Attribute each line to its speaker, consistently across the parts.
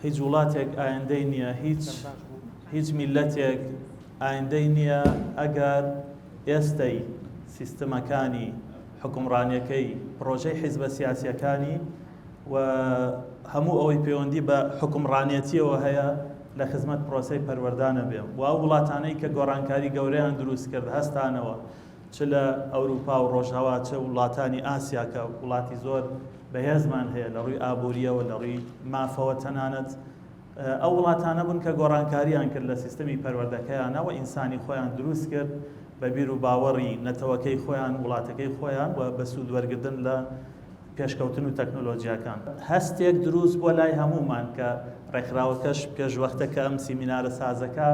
Speaker 1: هیچ وڵاتێک ئایندەی نییە، هیچ میلەتێک ئایندەی نییە ئەگەر ئێستەی سیستەمەکانی حکومڕانیەکەی پرۆژەی حیزبە سیاسیەکانی و هەموو ئەوەی پەیوەندی بە حکومڕانیەتیەوە هەیە لە خزمەت پرۆسەی پەروەردانە بێ. و ئەو وڵاتانەی کە گۆڕانکاری گەورەیان دروست کرد هەستانەوە، چ لە ئەوروپا و ڕۆژهەوا، چ وڵاتانی ئاسیا کە وڵاتی زۆر بەهێزمان هەیە لە ڕووی ئابووریەوە، لە ڕووی مافەوە، تەنانەت ئەو وڵاتانە بوون کە گۆڕانکاریان کرد لە سیستەمی پەروەردەکەیانەوە، ئینسانی خۆیان دروست کرد بە بیر و باوەڕی نەتەوەکەی خۆیان، وڵاتەکەی خۆیان و بە سوودوەرگرتن لە پێشکەوتن و تەکنۆلۆژیاکان. هەستێک دروست بۆ لای هەمومان کە ڕێکخراوەکەش پێشوەختە کە ئەم سیمینارە سازەکە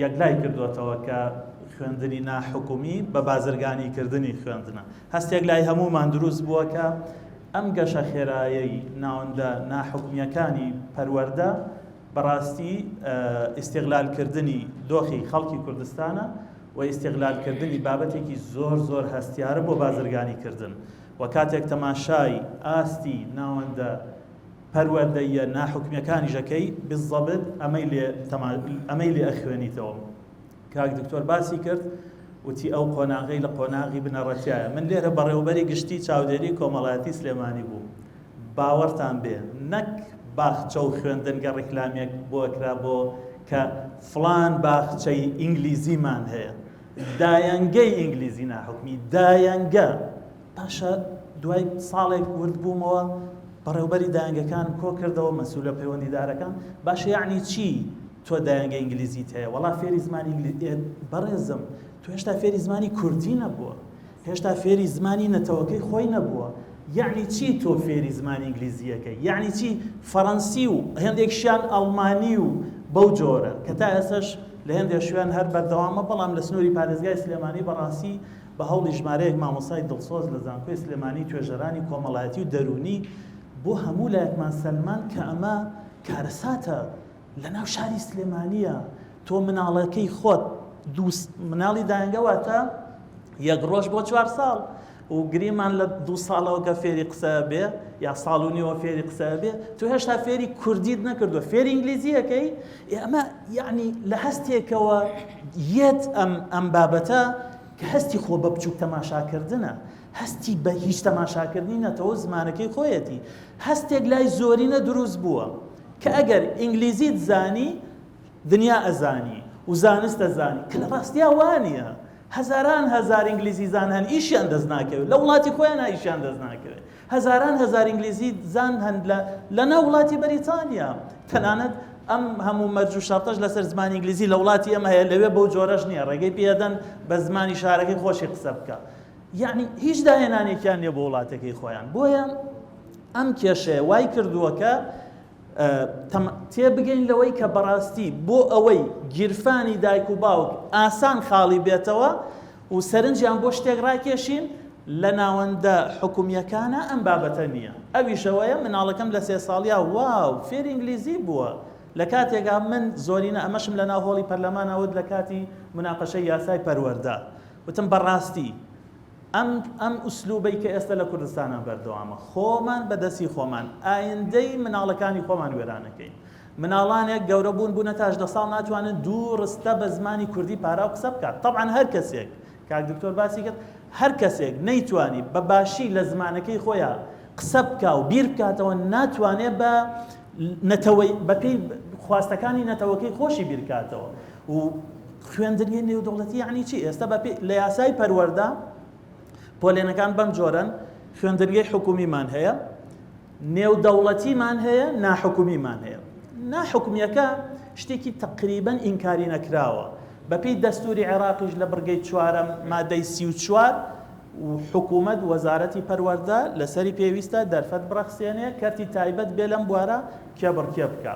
Speaker 1: یەکلای کردوێتەوە کە خوێندنی ناحکومی بە بازرگانیکردنی خوێندنە. هەستێک لای هەمومان دروست بووە کە ئەم گەشە خێراییەی ناوەندە ناحکومیەکانی پەروەردە بەڕاستی ئیستیغلالکردنی دۆخی خەڵکی کوردستانە و ئیستیغلالکردنی بابەتێکی زۆر هەستیارە بۆ بازرگانیکردن. و کاتێک تەماشای ئاستی ناوەندە پەروەردەیە ناحکومیەکانی ژەکەی بالضەبط ئەمەی لێ ئەخوێنیتەوە. کاک دکتۆر باسی کرد وتی ئەو قۆناغی لە قۆناغی بنەڕەتیایە. من لێرە بەڕێوەبەری گشتی چاودێری کۆمەڵایەتی سلێمانی بوو. باوەڕتان بێ نەک باخچە و خوێندنگە ڕیکلامێک بۆ کرا بۆ کە فڵان باخچەی ئینگلیزیمان هەیە، دایەنگەی ئینگلیزی ناحکمی، دایەنگە. پاشە دوای ساڵێک ورد بوومەوە بەڕێوەبەری دایەنگەکان کۆ کردەوە، مەسوولە پەیوەندیدارەکان. باشە یعنی چی تۆ دایەنگە ئینگلیزیت هەیە؟ وەڵا فێری زمانی بەڕێزم تۆ هێشتا فێری زمانی کوردی نەبووە، هێشتا فێری زمانی نەتەوەکەی خۆی نەبووە. یعنی چی تۆ فێری زمانی ئینگلیزیەکەی؟ یعنی چی فەڕەنسی و هێندێکشیان ئەڵمانی و بەو جۆرە کە تا ئێسش لە هێندێک شوێن هەر بەردەوامە. بەڵام لە سنووری پارێزگای سلێمانی بەڕاستی بە هەوڵی ژمارەیەک مامۆستای دڵسۆز لە زانکۆی سلێمانی توێژەرانی کۆمەڵایەتی و دەرونی بۆ هەموو لایەکمان سەلمان کە ئەمە کارەساتە لە ناو شاری سلێمانیە. تۆ مناڵەکەی خۆت مناڵی دایەنگەواتە یەک ڕۆژ بۆ 4 ساڵ و گریمان لە 2 ساڵەوە کە فێری قسە بێ یا ساڵ و نیوە فێری قسە بێ، تۆ هێشتا فێری کوردیت نەکردووە، فێری ئینگلیزیەکەی. ئەمە یعنی لە هەستێکەوە یەت ئەم بابەتە کە هەستی خۆ بە بچووک تەماشاکردنە، هەستی بە هیچ تەماشاکردنی نەتەوە زمانەکەی خۆیەتی. هەستێک لای زۆرینە دروست بووە کە ئەگەر ئینگلیزیت زانی دنیا ئەزانی و زانست ئەزانی، کە لە ڕاستیا وانە. هەزاران هەزار ئینگلیزی زان هەن ئیشیان دەست ناکەوێت، لە وڵاتی خۆیان ئیشیان دەست ناکەوێت. هەزاران هەزار ئینگلیزی زان هەن لە ناو وڵاتی بەریتانیا. تەنانەت ئەم هەموو مەرج و شەڕتەش لەسەر زمانی ئینگلیزی لە وڵاتی ئەمە هەیە، لەوێ بەو جۆرەش نییە، ڕێگەی پێدەن بە زمانی شارەکەی خۆشی قسە بکە. یعنی هیچ داهێنانێکیان نییە بۆ وڵاتەکەی خۆیان. بۆیە ئەم کێشەیە وای کردووە کە تێبگەین لەوەی کە بەڕاستی بۆ ئەوەی گیرفانی دایک و باوک ئاسان خاڵی بێتەوە و سەرنجیان بۆ شتێک ڕاکێشین لە ناوەندە حکومیەکانە ئەم بابەتە نییە. ئەویشەوەیە مناڵەکەم لە 3 ساڵیا واو فێری ئینگلیزی بووە. لە کاتێکا من زۆرینە ئەمەشم لە ناو هۆڵی پەرلەمانەوەت لە کاتی مناقەشەی یاسای پەروەردە وتم بەڕاستی ئەم ئوسلوبەی کە ئێستا لە کوردستانە بەردەوامە خۆمان بەدەستی خۆمان ئایندەی مناڵەکانی خۆمان وێرانەکەین. مناڵانێک گەورە بوون تا 18 ساڵ ناتوانن دوو ڕستە بە زمانی کوردی پارا و قسە بکات. طبعا هەر کەسێک کاک دکتۆر باسی کرد هەر کەسێک نەیتوانی بە باشی لە زمانەکەی خۆیان قسە بکا و بیر بکاتەوە ناتوانێت بە نەتەوەی بەپێی خواستەکانی نەتەوەکەی خۆشی بیرکاتەوە. و خوێندنی نێودەوڵەتی یعنی چی؟ ئێستا لە یاسای پەروەردە پۆلێنەکان بەم جۆرەن خوێندنگەی حکومیمان هەیە، نێودەوڵەتیمان هەیە، ناحکومیمان هەیە. ناحکومیەکە شتێکی تقریباً ئینکاری نەکراوە. بەپێی دەستوری عێراقیش لە بڕگەی 4 مادەی 34 و حکوومەت وەزارەتی پەروەردە لەسەری پێویستە دەرفەت بڕەخسێنێ کەرتی تایبەت بێ لەم بوارە کێبڕکێ بکە.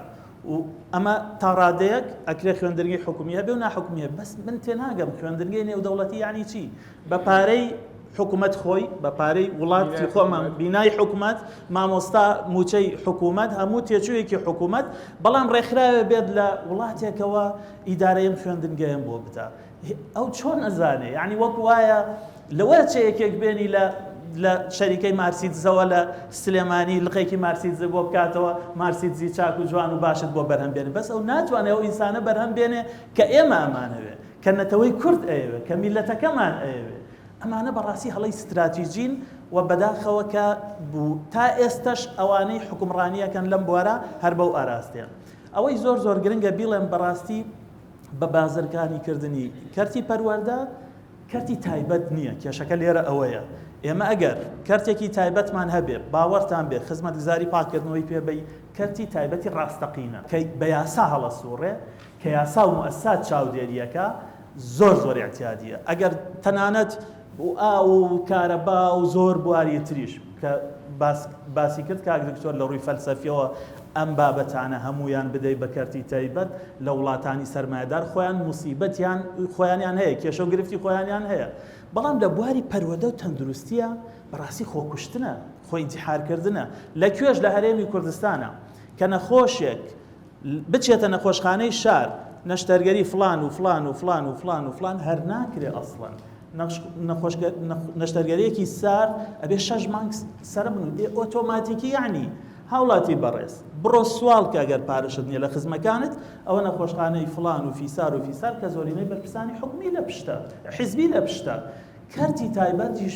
Speaker 1: و ئەمە تا ڕادەیەک ئەکرێ خوێندنگەی حکومیە بێ و ناحکومیە. بەس من تێناگەم خوێندنگەی نێودەوڵەتی یعنی چی؟ بە پارەی حکوومەت خۆی، بە پارەی وڵاتی خۆمان، بینای حکوومەت، مامۆستا موچەی حکوومەت، هەموو تێچوویەکی حکوومەت، بەڵام ڕێکخراوێ بێت لە وڵاتێکەوە ئیدارەیەم خوێندنگەیەم بۆ بدە. ئەو چۆن ئەزانێ؟ یعنی وەک وایە لەوە چەیەکێک بێنی لە لە شەریکەی مارسیدزەوە لە سلێمانی لقەیەکی مارسیدز بۆ بکاتەوە مارسیدزی چاک و جوان و باشت بۆ بەرهەم بێنێ بەس ئەو ناتوانێت ئەو ئینسانە بەرهەم بێنێ کە ئێمە ئەمانەوێ کە نەتەوەی کورد ئەیەوێ کە میلەتەکەمان ئەیەوێ ئەمانە بەڕاستی هەڵی استراتیژین و بەداخەوە کە بوو تا ئێستش ئەوانەی حکومڕانیەکەن لەم بوارە هەر بەو ئاراستەیە ئەوەی زۆر گرنگە بیڵێن بەڕاستی بە بازرگانی کردنی کەرتی پەروەردە کەرتی تایبەت نییە کێشەکە لێرە ئەوەیە ئێمە ئەگەر کەرتێکی تایبەتمان هەبێ باوەڕتان بێ خزمەتگوزاری پاکردنەوەی پێبەی کەرتی تایبەتی ڕاستەقینە کە بە یاسا هەڵە سوڕێ کە یاسا و مؤسسات چاودێریەکە زۆر احتیاجیە ئەگەر تەنانەت و کارەبا و زۆر بواری تریش کە باسی کرد کاک دکتۆر لە ڕووی فەلسەفیەوە ئەم بابەتانە هەمویان بدەی بە کەرتی تایبەت لە وڵاتانی سەرمایەدار خۆیان موسیبەتیان خۆیانیان هەیە کێشە و گرفتی خۆیانیان هەیە بەڵام لە بواری پەروەردە و تەندروستیە بەڕاستی خۆکوشتنە خۆی ئینتیحارکردنە لەکوێش لە هەرێمی کوردستانە کە نەخۆشێک بچێتە نەخۆشخانەی شار نەشتەرگەری فلان و فلان و فلان و فلان و فلان هەر ناکرێ ئەسڵەن نەشتەرگەریەکی سار ئەبێ 6 مانگ سەر بن ئۆتۆماتیکی یعنی هاوڵاتی بەڕێز بڕۆ سوال کە ئەگەر پارەشت نییە لە خزمەکانت ئەوە نەخۆشخانەی فلان و فیسار کە زۆرینەی بەرپرسانی حکومی لە پشتە حیزبی لە پشتە کارتی تایبەتیش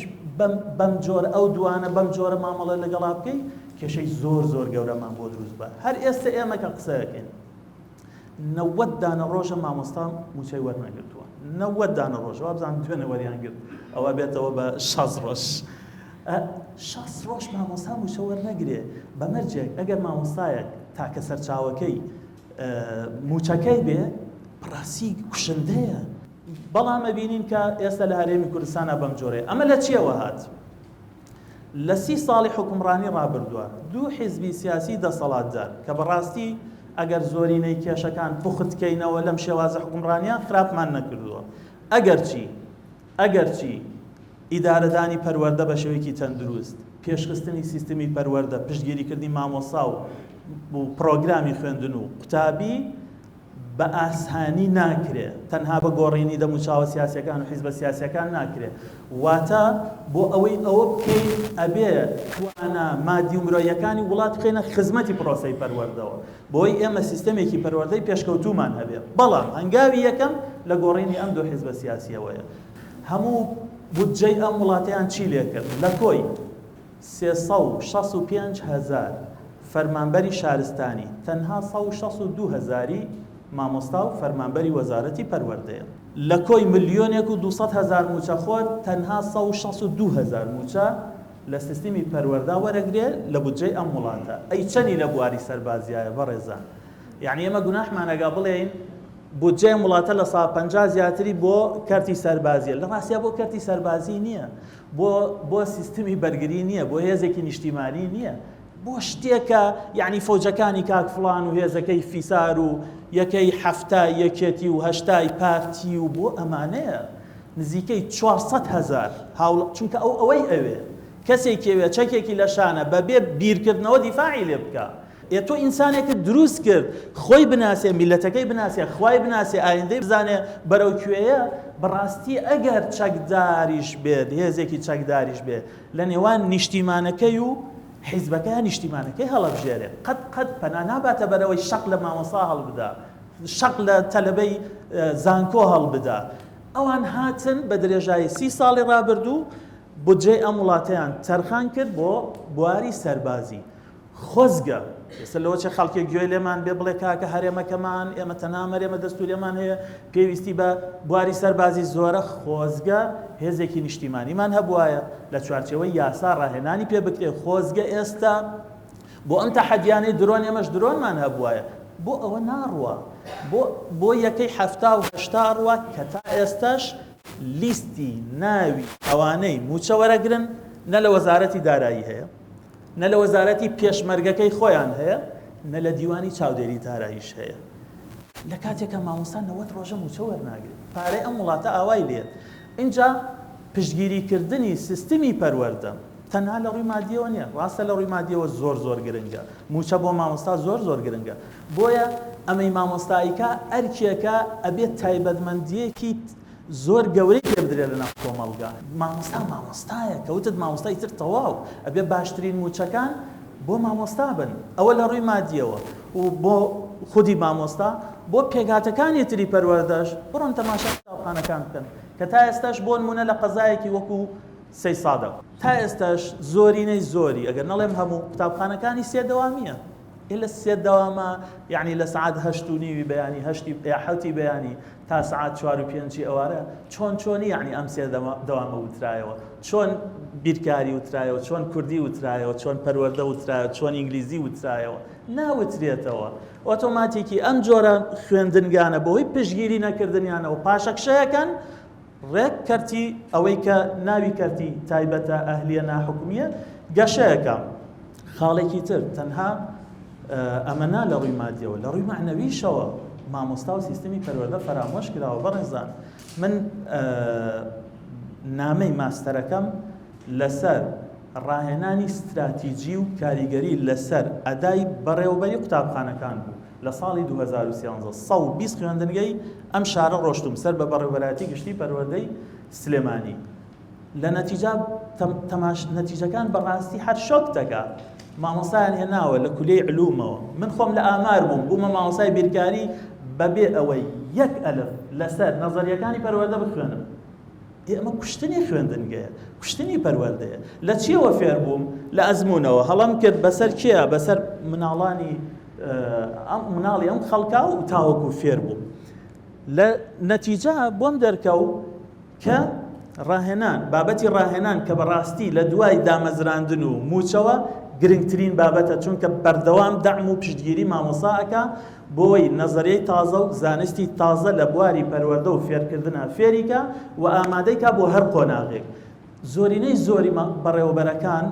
Speaker 1: بەم جۆرە ئەو دوانە بەم جۆرە مامەڵە لەگەڵا بکەی کێشەی زۆر گەورەمان بۆ دروست بە هەر ئێستا ئێمە کە قسەیەکەین 90 دانە ڕۆژە مامۆستا موچەی وەرنەگرتووە 90 دانە ڕۆژ وابزانم دوێنێ وەریان گرت ئەوە بێتەوە بە 60 ڕۆژ 60 ڕۆژ مامۆستا موچە وەرنەگرێ بەمەرجێک ئەگەر مامۆستایەک تاکە سەرچاوەکەی موچەکەی بێ بەڕاستی کوشندەیە بەڵام ئەبینین کە ئێستا لە هەرێمی کوردستانە بەم جۆرەیە ئەمە لە چیەوە هات لە 30 ساڵی حکومڕانی ڕابردووە دوو حیزبی سیاسی دەسەڵاتدار کە بەڕاستی ئەگەر زۆرینەی کێشەکان پوختکەینەوە لەم شێوازە حکومڕانیان خراپمان نەکردووە ئەگەرچی ئیدارەدانی پەروەردە بە شێوەیەکی تەندروست پێشخستنی سیستمی پەروەردە پشتگیریکردنی مامۆستا و پرۆگرامی خوێندن و قوتابی بە ئاسانی ناکرێ تەنها بە گۆڕینی دەموچاوە سیاسیەکان و حیزبە سیاسیەکان ناکرێ واتە بۆ ئەوەی ئەوە بکەین ئەبێ توانە مادی و مرۆیەکانی وڵات بخێنە خزمەتی پرۆسەی پەروەردەوە بۆی ئێمە سیستەمێکی پەروەردەی پێشکەوتومان هەبێ بەڵام هەنگاوی یەکەم لە گۆڕینی ئەم دوو حیزبە سیاسیەوەیە هەموو بودجەی ئەم وڵاتیان چی لێ کرد لە کۆی 365,000 فەرمانبەری شارستانی تەنها 162,000 مامۆستا و فەرمانبەری وەزارەتی پەروەردەیە لە کۆی 1,200,000 موچەخۆر تەنها 162,000 موچە لە سیستمی پەروەردا وەرەگرێ لە بودجەی ئەم وڵاتە ئەی چەندی لە بواری سەربازیایە بەڕێزان یعنی ئێمە گوناحمانەگا بڵێین بودجەی وڵاتە لە 150 زیاتری بۆ کەرتی سەربازیە لە ڕاستیە بۆ کەرتی سەربازی نییە بۆ سیستمی بەرگری نییە بۆ هێزێکی نیشتیمانی نییە بۆ شتێکە یعنی فەوجەکانی کاک فڵان و هێزەکەی فیسار و یەکەی هەفتای یەکێتی و هەشتای پارتی و بۆ ئەمانەیە نزیکەی 400,000 چونکە ئەوەی ئەوێ کەسێکێوێ چەکێکی لە شانە بەبێ بیرکردنەوە دیفاعی لێ بکە تۆ ئینسانێکت دروست کرد خۆی بناسێ میلەتەکەی بناسێ خوای بناسێ ئایندەی بزانێ بەرەو کوێیە بەڕاستی ئەگەر چەکداریش بێت هێزێکی چەکداریش بێت لە نێوان نیشتیمانەکەی و حیزبەکە نیشتیمانەکەی هەڵەبژێرێ قەت پەنا ناباتە بەرەوەی شەق لە مامۆستا هەڵبدا شەق لە تەلەبەی زانکۆ هەڵبدا ئەوان هاتن بە درێژایی 30 ساڵی ڕابردوو بودجەی ئەم وڵاتەیان تەرخان کرد بۆ بواری سەربازی خۆزگە ئێستا لەوە چه خەڵکی گوێ لێمان بێ بڵێ کاکە هەرێمەکەمان ئێمە تەنامەر ئێمە دەستوریەمان هەیە پێویستی بە بواری سەربازی زۆرە خۆزگە هێزێکی نیشتیمانیمان هەبوایە لە چوارچێوەی یاسا ڕاهێنانی پێ بکرێ خۆزگە ئێستا بۆ ئەم تەحەدیانەی درۆن ئێمەش درۆنمان هەبوایە بۆ ئەوە ناڕوە بۆ یەکەی هەفتا و هەشتا ڕوە کە تا ئێستاش لیستی ناوی ئەوانەی موچە وەرەگرن نە لە وەزارەتی دارایی هەیە نە لە وەزارەتی پێشمەرگەکەی خۆیان هەیە نە لە دیوانی چاودێری داراییش هەیە لە کاتێکە مامۆستا 90 ڕۆژە موچە وەرناگرێت پارەی ئەم وڵاتە ئاوای لێت اینجا پشتگیریکردنی سیستمی پەروەردە تەنها لە ڕووی مادیەوە نییە ڕاستە لە ڕووی مادیەوە زۆر گرنگە موچە بۆ مامۆستا زۆر گرنگە بۆیە ئەمەی مامۆستاییکە ئەرکێکە ئەبێت تایبەتمەندیەکی زۆر گەورەی پێ بدرێت لە ناو کۆمەڵگا. مامۆستایە کەوتت مامۆستای تر تەواو ئەبێ باشترین موچەکان بۆ مامۆستا بن، ئەوە لە ڕووی مادیەوە، و بۆ خودی مامۆستا بۆ پێگاتەکانی تری پەروەردەش بڕۆن تەماشا قوتابخانەکان بکەن کە تا ئێستاش بۆ نمونە لە قەزایەکی وەکو سەی سادە تا ئێستاش زۆرینەی زۆری ئەگەر نەڵێم هەموو قوتابخانەکانی سێدەوامیە إلا سێدەوامە، یعنی لە سعات 8:30 بەیانی 8 بەیانی تا سعات 4 و 5 ئەوارە چۆنی یعنی ئەم سێدەوامە وترایەوە، چۆن بیرکاری وترایەوە، چۆن کوردی وترایەوە، چۆن پەروەردە وترایەوە، چۆن ئینگلیزی وترایەوە، ناوترێتەوە. ئۆتۆماتیکی ئەم جۆرە خوێندنگانە بەهۆی پشتگیری نەکردنیانەوە پاشەکشەیەکەن ڕێک کەرتی ئەوەی کە ناوی کەرتی تایبەتە ئەهلیە ناحکومیە گەشەیەکە. خاڵێکی تر تەنها ئەمەنا لە ڕووی مادیەوە، لە ڕووی معنەویشەوە مامۆستا و سیستمی پەروەردە فەرامۆش کراوە. بەڕێزان من نامەی ماستەرەکەم لەسەر ڕاهێنانی استراتیجی و کاریگەری لەسەر ئەدای بەڕێوەبەری قوتابخانەکان بوو لە ساڵی 2013. 120 خوێندنگەی ئەم شارە ڕۆشتوم سەر بە بەڕێوەبەراتی گشتی پەروەردەی سلێمانی. لە نەتیجەکان بەڕاستی هەر شۆک دەکات. مامۆستایان هێناوە لە کولەی علومەوە، من خۆم لە ئامار بووم بوومە مامۆستای بیرکاری بەبێ ئەوەی 1 ئەلف لەسەر نەزەریەکانی پەروەردە بخوێنم. ئێمە کوشتنی خوێندنگەیە، کوشتنی پەروەردەیە. لە چیەوە فێر بووم؟ لە ئەزمونەوە هەڵم کرد بەسەر کێیە؟ بەسەر مناڵی ئەم خەڵکا و تاوەکو فێر بووم. لە نەتیجە بۆم دەرکەوت کە ڕاهێنان بابەتی ڕاهێنان کە بەڕاستی لە دوای دامەزراندن و موچەوە گرنگترین بابەتە، چونکە بەردەوام دەعم و پشتگیری مامۆساکە بۆی نەزەریەی تازە و زانستی تازە لە بواری پەروەردە و فێرکردنە فێریکە و ئامادەیکە بۆ هەر قۆناغێک. زۆرینەی زۆری بەڕێوەبەرەکان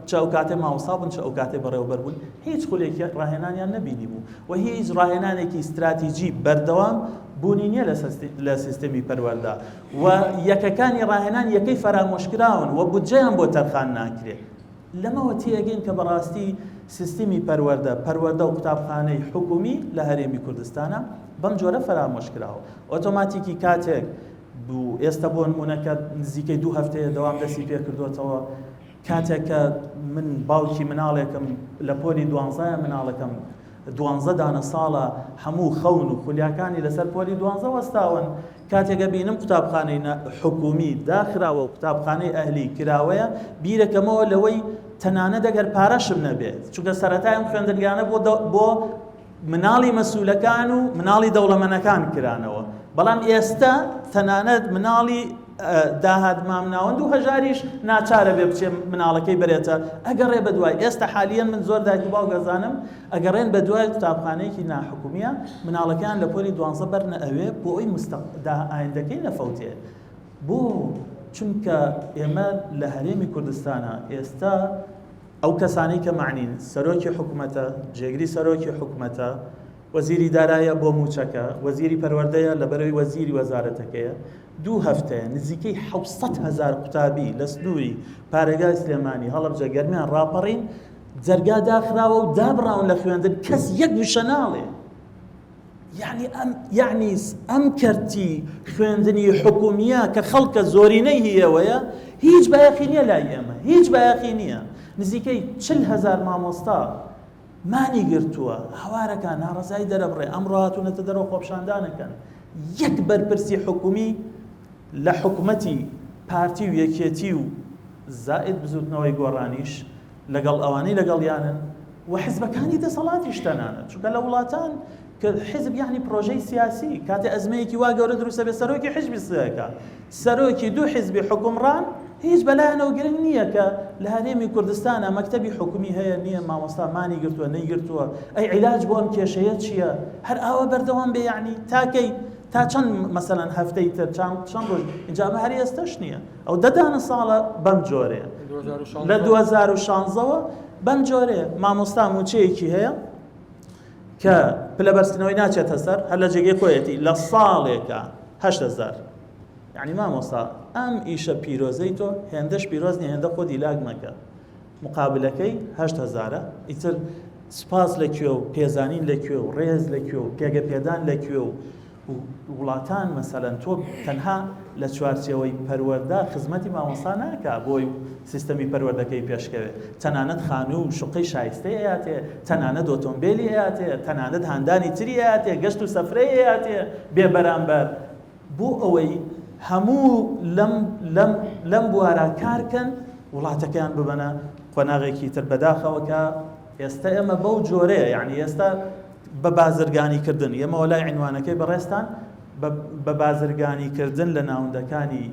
Speaker 1: چ ئەو کاتێ مامۆستا بوون چ ئەو کاتێ بەڕێوەبەر بوون هیچ خولێکی ڕاهێنانیان نەبینی بوو و هیچ ڕاهێنانێکی استراتیجی بەردەوام بوونی نییە لە سیستەمی پەروەردە و یەکەکانی ڕاهێنان یەکەی فەرامۆشکراون و بودجەیان بۆ تەرخان ناکرێت. لەمەوە تێگەین کە بەڕاستی سیستمی پەروەردە و قوتابخانەی حکومی لە هەرێمی کوردستانە بەم جۆرە فەرامۆش کراوە. ئۆتۆماتیکی کاتێک بوو ئێستا بۆ نمونەکە نزیکەی 2 هەفتەیە دەوام دەستی پێ کردوێتەوە کاتێک کە من باوکی مناڵێکم لە پۆلی 12 مناڵەکەم 12 دانە ساڵە هەموو خەون و خولیاکانی لەسەر پۆلی 12 وەستاون. کاتێکە بینم قوتابخانەی حکومی داخراوە و قوتابخانەی ئەهلی کراوەیە بیرەکەمەوە لەوەی تەنانەت ئەگەر پارەشم نەبێت، چونکە سەرەتای ئەم خوێندنگانە بۆ مناڵی مەسوولەکان و مناڵی دەوڵەمەندەکان کرانەوە، بەڵام ئێستا تەنانەت مناڵی داهات مامناوەند و هەژاریش ناچارە بێ بچێ مناڵەکەی بێتە ئەگەڕێ بە دوای. ئێستا حالیان من زۆر دایک و باوک دەزانم ئەگەڕێن بە دوای قوتابخانەیەکی ناحکومیە مناڵەکان لە پۆلی 12 بەرنە ئەوێ بۆ ئەوی ئایندەکەی نەفەوتێ. بۆ چونکە ئێمە لە هەرێمی کوردستانە ئێستا ئەو کەسانی کە معنین سەرۆکی حکوومەتە، جێگری سەرۆکی حکوومەتە، وەزیری دارایە بۆ موچەکە، وەزیری پەروەردەیە لە بەرەوەی وەزیری وەزارەتەکەیە، 2 هەفتەیە نزیکەی 700,000 قوتابی لە سنووری پارێگای سلێمانی هەڵەبجە گەرمیان ڕاپەڕین، جەرگا داخراوە و دابڕاون لە خوێندن، کەس یەک وشە ناڵێ. یعنی ئەم کەرتی خوێندنی حکومیە کە خەڵکە زۆرینەی هیەوەیە هیچ بایەخی نییە لای ئێمە، هیچ بایەخی نییە. نزیکەی 40,000 مامۆستا مانی گرتووە، هەوارەکان ناڕەزایی دەرەبڕێ، ئەمڕۆ هاتوونەتە دەرەوە خۆپشاندانەکەن. یەک بەرپرسی حکومی لە حکومەتی پارتی و یەکێتی و زائد بزوتنەوەی گۆڕانیش لەگەڵ ئەوانەی لەگەڵیانن و حیزبەکانی دەسەڵاتیش تەنانە، چونکە لە وڵاتان کە حیزب یعنی پرۆژەی سیاسی کاتێ ئەزمەیەکی وا گەورە دروستە بێ سەرۆکی حیزبی سەکە، سەرۆکی 2 حیزبی حکومڕان هیچ بەلایەنەوە گرنگ نییە کە لە هەرێمی کوردستانە مەکتەبی حکومی هەیە نییە، مامۆستا مانی گرتووە نەیگرتووە، ئەی عیلاج بۆ ئەم کێشەیە چییە؟ هەر ئاوە بەردەوام بێ، یعنی تاکەی تا چەند مەسەلەن هەفتەی تر چەند ڕۆژ اینجا بە هەر ئێستاش نییە. ئەو 10 ساڵە بەم جۆرەیە لە 2016ەوە بەم جۆرەیە. مامۆستا موچەیەکی هەیە کە پلەبەرستنەوەی ناچێتە سەر، هەر لە جێگەی خۆیەتی لە ساڵێکە 8,000. یعنی مامۆستا ئەم ئیشە پیرۆزەی تۆ هێندەش پیرۆز نیە، هێندە خۆ دیلاک مەکە، مقابلەکەی 8,000. ئیتر سپاس لەکوێ و پێزانین لەکوێ و ڕێز لەکوێ و پێگەپێدان لەکوێ و وڵاتان مەسەلەن تۆ تەنها لە چوارچێوەی پەروەردە خزمەتی مامۆستا ناکا بۆی سیستەمی پەروەردەکەی پێشکەوێت تەنانەت خانوو و شوقەی شایستەی هەیەتێ تەنانەت ئۆتۆمبیلی هەیەتێ تەنانەت هاندانی تری هەیەتێ گەشت و سەفرەی هەیەتێ بێ بەرامبەر بۆ ئەوەی هەموو لەم بوارە کارکەن وڵاتەکەیان ببەنە قۆناغێکی تر بەداخەوە کە ئێستا ئێمە بەو جۆرەیە یعنی ئێستا بە بازرگانیکردن ئێمە وەلای عنوانەکەی بەڕێستان بە بازرگانیکردن لە ناوەندەکانی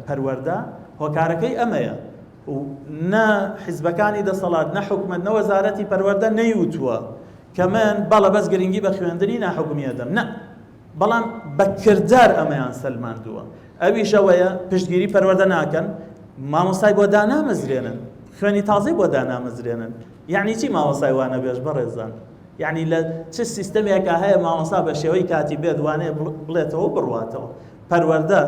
Speaker 1: پەروەردە هۆکارەکەی ئەمەیە و نە حیزبەکانی دەسەڵات نە حکومەت نە وەزارەتی پەروەردە نەیوتووە کە من بەڵە بەس گرنگی بە خوێندنی ناحکومیەتەم نە بەڵام بە کردار ئەمەیان سەلماندووە ئەویشەوەیە پشتگیری پەروەردە ناکەن مامۆستای بۆ دانامەزرێنن خوێنی تازەی بۆ دانامەزرێنن یعنی چی مامۆستای وانە بێژ بەڕێزان یعنی لە چ سیستەمێکە هەیە مامۆستا بە شێوەی کاتی بێت وانەیە بڵێتەوە بڕواتەوە پەروەردە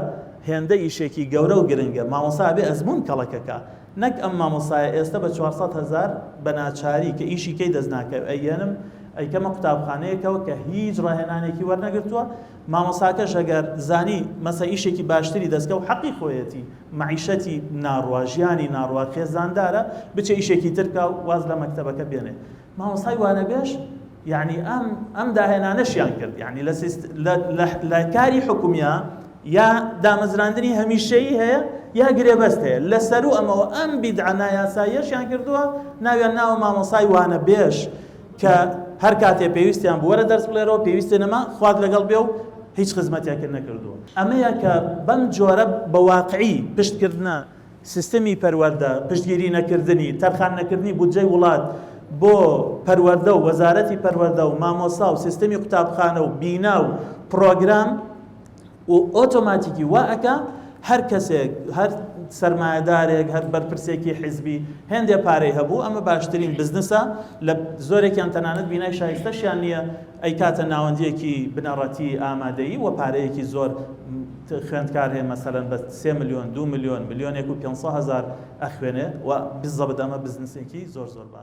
Speaker 1: هێندە ئیشێکی گەورە و گرنگە مامۆستا بێ ئەزمون کەڵەکەکە نەک ئەم مامۆستایە ئێستا بە 400,000 بە ناچاری کە ئیشی کەی دەست ناکەوێت ئەیێنم ئەیکەمە قوتابخانەیەکەوە کە هیچ ڕاهێنانێکی وەرنەگرتووە مامۆستاکەش ئەگەر زانی مەسە ئیشێکی باشتری دەستکە و حەقی خۆیەتی معیشەتی ناڕوا ژیانی ناڕوا خێزاندارە بچێ ئیشێکی ترکە و واز لە مەکتەبەکە بێنێ مامۆستای وانەبێش یعنی ئەم داهێنانەشیان کرد یعنی لە کاری حکومیە یا دامەزراندنی هەمیشەیی هەیە یا گرێبەست هەیە لەسەر و ئەمەوە ئەم بیدعە یاساییەشیان کردووە ناویان ناوە مامۆستای وانەبێش کە هەر کاتێ پێویستیان بووەرە دەرس بڵێرەوە پێویستە نەما خوات لەگەڵ بێ و هیچ خزمەتیاکرد نەکردووە ئەمەیە کە بەم جۆرە بە واقعی پشتکردنە سیستەمی پەروەردە پشتگیری نەکردنی تەرخان نەکردنی بودجەی وڵات بۆ پەروەردە و وەزارەتی پەروەردە و مامۆستا و سیستەمی قوتابخانە و بینا و پرۆگرام و ئۆتۆماتیکی واەکە هەر کەسێک هەر سەرمایەدارێک هەر بەرپرسێکی حیزبی هێندێ پارەی هەبوو ئەمە باشترین بزنسە لە زۆرێکیان تەنانەت بینای شایستەشیان نییە ئەی کاتە ناوەندیەکی بنەڕەتی ئامادەیی و پارەیەکی زۆر خوێندکار هەیە مەسەلەن بە 3 ملیۆن 2 ملیۆن ملیۆنێک و 500,000 ئەخوێنێت و بزەبەت ئەمە بزنسێکی زۆر باش